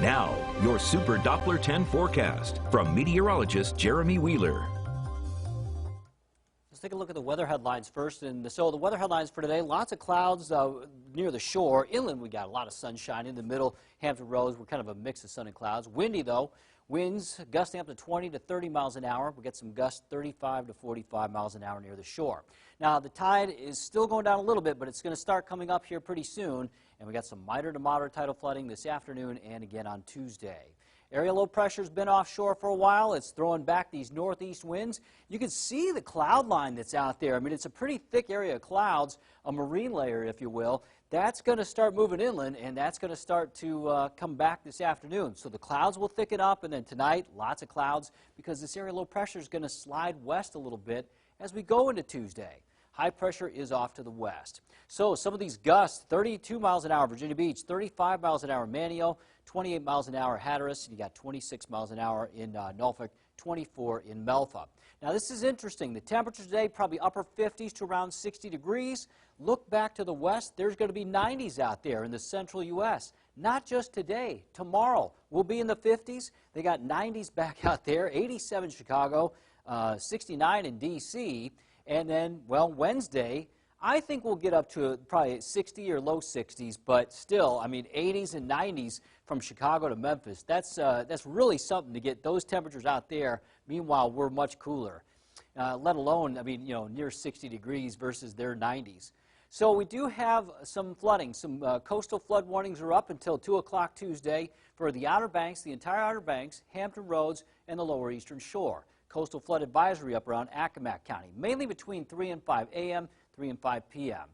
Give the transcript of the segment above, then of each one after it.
Now, your Super Doppler 10 forecast from meteorologist Jeremy Wheeler. Let's take a look at the weather headlines first. So the weather headlines for today, lots of clouds near the shore. Inland, we got a lot of sunshine. In the middle, Hampton Roads, we're kind of a mix of sun and clouds. Windy, though. Winds gusting up to 20 to 30 miles an hour. We get some gusts 35 to 45 miles an hour near the shore. Now, the tide is still going down a little bit, but it's going to start coming up here pretty soon. And we got some minor to moderate tidal flooding this afternoon and again on Tuesday. Area low pressure's been offshore for a while. It's throwing back these northeast winds. You can see the cloud line that's out there. I mean, it's a pretty thick area of clouds, a marine layer, if you will. That's going to start moving inland, and that's going to start to come back this afternoon. So the clouds will thicken up, and then tonight, lots of clouds, because this area low pressure is going to slide west a little bit as we go into Tuesday. High pressure is off to the west. So some of these gusts, 32 miles an hour Virginia Beach, 35 miles an hour Manio, 28 miles an hour Hatteras, and you got 26 miles an hour in Norfolk, 24 in Melfa. Now this is interesting. The temperature today probably upper 50s to around 60 degrees. Look back to the west. There's going to be 90s out there in the central U.S. Not just today. Tomorrow we'll be in the 50s. They got 90s back out there, 87 Chicago, 69 in D.C., and then, well, Wednesday, I think we'll get up to probably 60 or low 60s, but still, I mean, 80s and 90s from Chicago to Memphis. That's really something to get those temperatures out there. Meanwhile, we're much cooler, let alone, I mean, you know, near 60 degrees versus their 90s. So we do have some flooding. Some coastal flood warnings are up until 2 o'clock Tuesday for the Outer Banks, the entire Outer Banks, Hampton Roads, and the lower eastern shore. Coastal flood advisory up around Accomack County, mainly between 3 and 5 a.m., 3 and 5 p.m.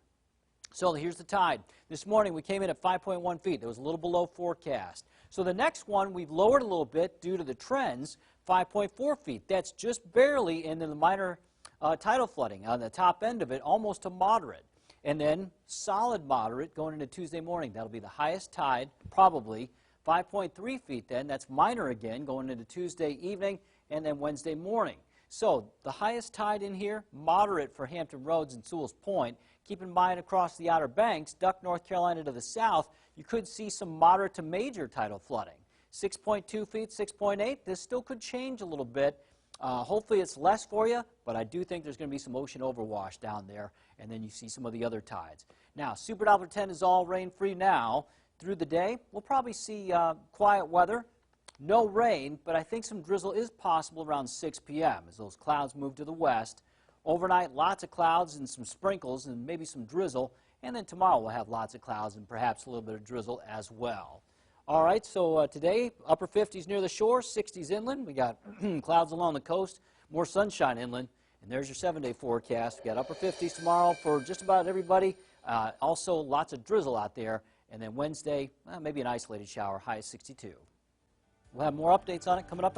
So here's the tide. This morning we came in at 5.1 feet. That was a little below forecast. So the next one we've lowered a little bit due to the trends, 5.4 feet. That's just barely in the minor tidal flooding. On the top end of it, almost a moderate. And then solid moderate going into Tuesday morning. That'll be the highest tide, probably. 5.3 feet then. That's minor again going into Tuesday evening and then Wednesday morning. So the highest tide in here, moderate for Hampton Roads and Sewell's Point. Keep in mind across the Outer Banks, Duck, North Carolina to the south, you could see some moderate to major tidal flooding. 6.2 feet, 6.8. This still could change a little bit. Hopefully it's less for you, but I do think there's going to be some ocean overwash down there, and then you see some of the other tides. Now, Super Doppler 10 is all rain-free now. Through the day, we'll probably see quiet weather. No rain, but I think some drizzle is possible around 6 p.m. as those clouds move to the west. Overnight, lots of clouds and some sprinkles and maybe some drizzle. And then tomorrow we'll have lots of clouds and perhaps a little bit of drizzle as well. All right, so today, upper 50s near the shore, 60s inland. We got clouds along the coast, more sunshine inland. And there's your 7-day forecast. We got upper 50s tomorrow for just about everybody. Also, lots of drizzle out there. And then Wednesday, maybe an isolated shower, high of 62. We'll have more updates on it coming up.